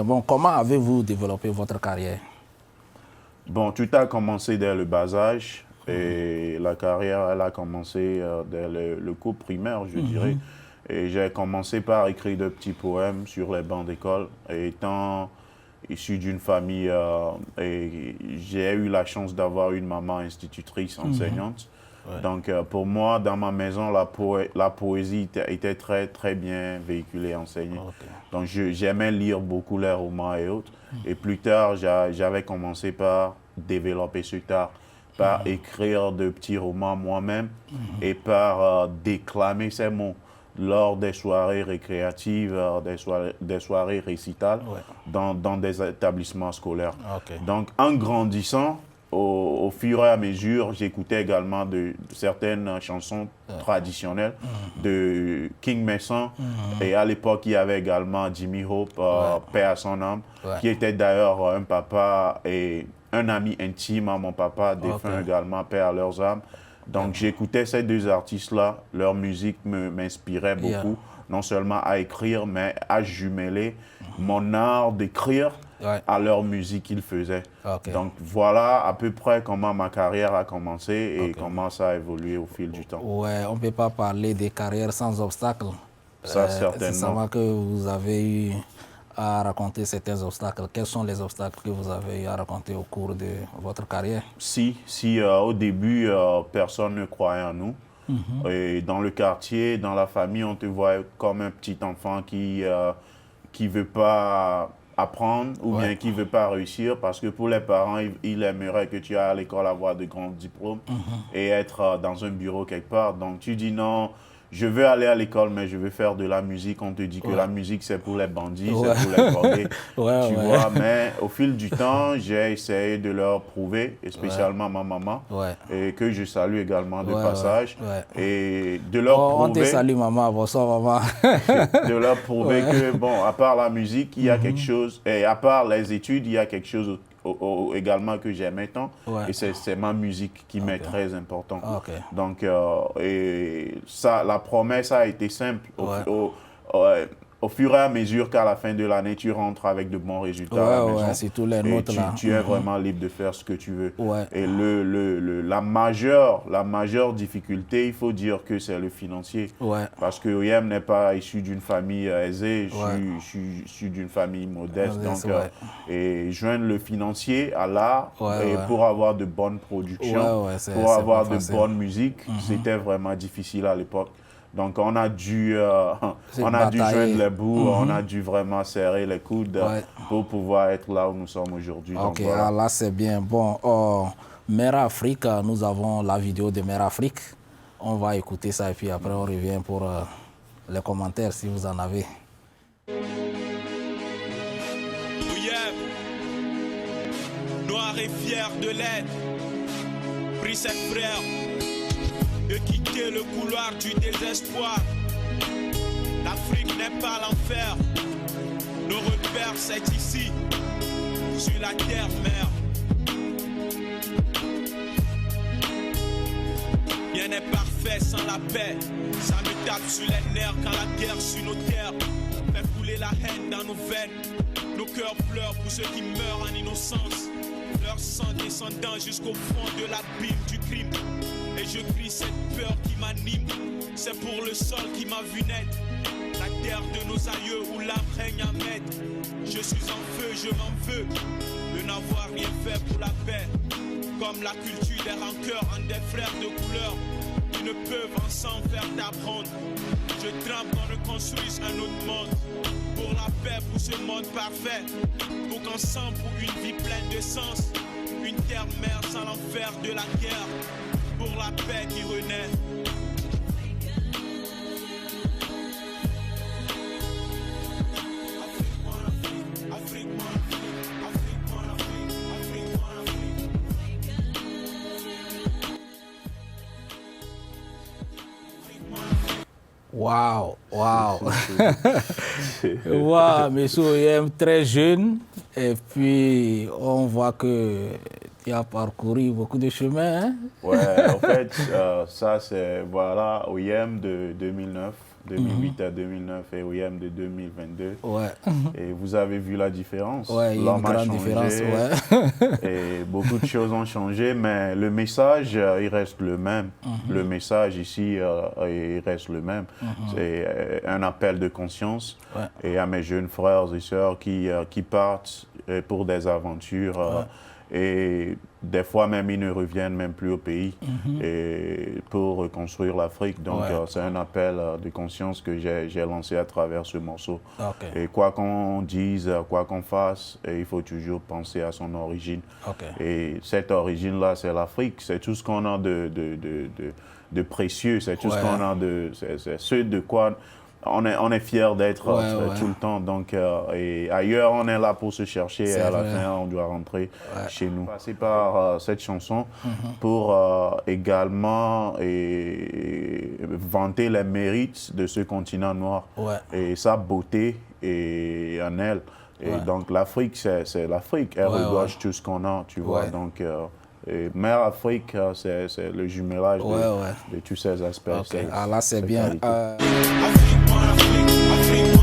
Bon, comment avez-vous développé votre carrière? Bon, tout a commencé dès le bas âge et la carrière, elle a commencé dès le cours primaire, je dirais. Et j'ai commencé par écrire de petits poèmes sur les bancs d'école. Et étant issu d'une famille, et j'ai eu la chance d'avoir une maman institutrice, enseignante. Ouais. Donc, pour moi, dans ma maison, la poésie était très, très bien véhiculée, enseignée. Ok. Donc, j'aimais lire beaucoup les romans et autres. Et plus tard, j'avais commencé par développer ce art, par écrire de petits romans moi-même et par déclamer ces mots lors des soirées récréatives, des soirées récitales Ouais. dans des établissements scolaires. Ok. Donc, en grandissant, au fur et à mesure, j'écoutais également de certaines chansons traditionnelles de King Mason. Et à l'époque, il y avait également Jimmy Hope, paix à son âme, qui était d'ailleurs un papa et un ami intime à mon papa, défunt également, paix à leurs âmes. Donc j'écoutais ces deux artistes-là, leur musique m'inspirait beaucoup, non seulement à écrire, mais à jumeler mon art d'écrire à leur musique qu'ils faisaient. Donc voilà à peu près comment ma carrière a commencé et comment ça a évolué au fil du temps. Ouais, on ne peut pas parler de carrière sans obstacles. Ça, certainement. C'est seulement que vous avez eu à raconter certains obstacles. Quels sont les obstacles que vous avez eu à raconter au cours de votre carrière? Si au début, personne ne croyait en nous. Et dans le quartier, dans la famille, on te voit comme un petit enfant qui veut pas apprendre ou bien qui veut pas réussir, parce que pour les parents, ils aimeraient que tu ailles à l'école avoir de grands diplômes et être dans un bureau quelque part. Donc tu dis non, je veux aller à l'école, mais je veux faire de la musique. On te dit que la musique, c'est pour les bandits, c'est pour les drogués. Tu vois, mais au fil du temps, j'ai essayé de leur prouver, et spécialement ma maman, et que je salue également de passage, et de leur prouver... On te salue, maman, bonsoir, maman. De leur prouver que, bon, à part la musique, il y a quelque chose, et à part les études, il y a quelque chose également que j'aimais tant, et c'est ma musique qui m'est très important. Donc, et ça, la promesse a été simple. Au fur et à mesure qu'à la fin de l'année, tu rentres avec de bons résultats à la maison, c'est tous les notes, là. Tu es vraiment libre de faire ce que tu veux. Et la majeure difficulté, il faut dire que c'est le financier. Parce que Oyem n'est pas issu d'une famille aisée, je suis issu d'une famille modeste. Donc, et joindre le financier à l'art pour avoir de bonnes productions, pour avoir de bonnes musiques, c'était vraiment difficile à l'époque. Donc, on a dû joindre les bouts, on a dû vraiment serrer les coudes pour pouvoir être là où nous sommes aujourd'hui. Ok, voilà. Là, c'est bien. Bon, Mère Afrique, nous avons la vidéo de Mère Afrique. On va écouter ça et puis après, on revient pour les commentaires si vous en avez. Noir et fier de l'aide, pris ses frères. De quitter le couloir du désespoir. L'Afrique n'est pas l'enfer. Nos repères, c'est ici, sur la terre-mère. Rien n'est parfait sans la paix. Ça me tape sur les nerfs quand la guerre sur nos terres fait couler la haine dans nos veines. Nos cœurs pleurent pour ceux qui meurent en innocence. Leur sang descendant jusqu'au fond de l'abîme du crime. Et je crie cette peur qui m'anime. C'est pour le sol qui m'a vu naître. La terre de nos aïeux où l'âme règne à maître. Je suis en feu, je m'en veux de n'avoir rien fait pour la paix. Comme la culture des rancœurs entre des frères de couleur qui ne peuvent ensemble faire d'apprendre. Je tremble qu'on ne construise un autre monde. Pour la paix, pour ce monde parfait. Pour qu'ensemble, pour une vie pleine de sens. Une terre-mère sans l'enfer de la guerre. Pour la paix qui renaît. Waouh, waouh. Waouh, monsieur Oyem, très jeune. Et puis, on voit que tu as parcouru beaucoup de chemin. Hein? Ouais, en fait, ça c'est, voilà, Oyem de 2009. 2008 à 2009 et OIM de 2022. Ouais. Et vous avez vu la différence. Ouais, il y a une grande différence. Ouais. Et beaucoup de choses ont changé, mais le message, il reste le même. Le message ici, il reste le même. C'est un appel de conscience et à mes jeunes frères et sœurs qui partent pour des aventures. Et des fois même, ils ne reviennent même plus au pays et pour reconstruire l'Afrique. Donc, c'est un appel de conscience que j'ai lancé à travers ce morceau. Et quoi qu'on dise, quoi qu'on fasse, il faut toujours penser à son origine. Et cette origine-là, c'est l'Afrique. C'est tout ce qu'on a de précieux. C'est tout ce qu'on a c'est ce de quoi on est fiers d'être tout le temps. Donc, et ailleurs, on est là pour se chercher et à la fin, on doit rentrer chez nous. Passer par cette chanson pour également vanter les mérites de ce continent noir et sa beauté en elle. Et donc, l'Afrique, c'est l'Afrique. Elle regorge tout ce qu'on a, tu vois. Donc, Mère Afrique, c'est le jumelage de tous ces aspects. Ah, là, c'est bien. Afrique,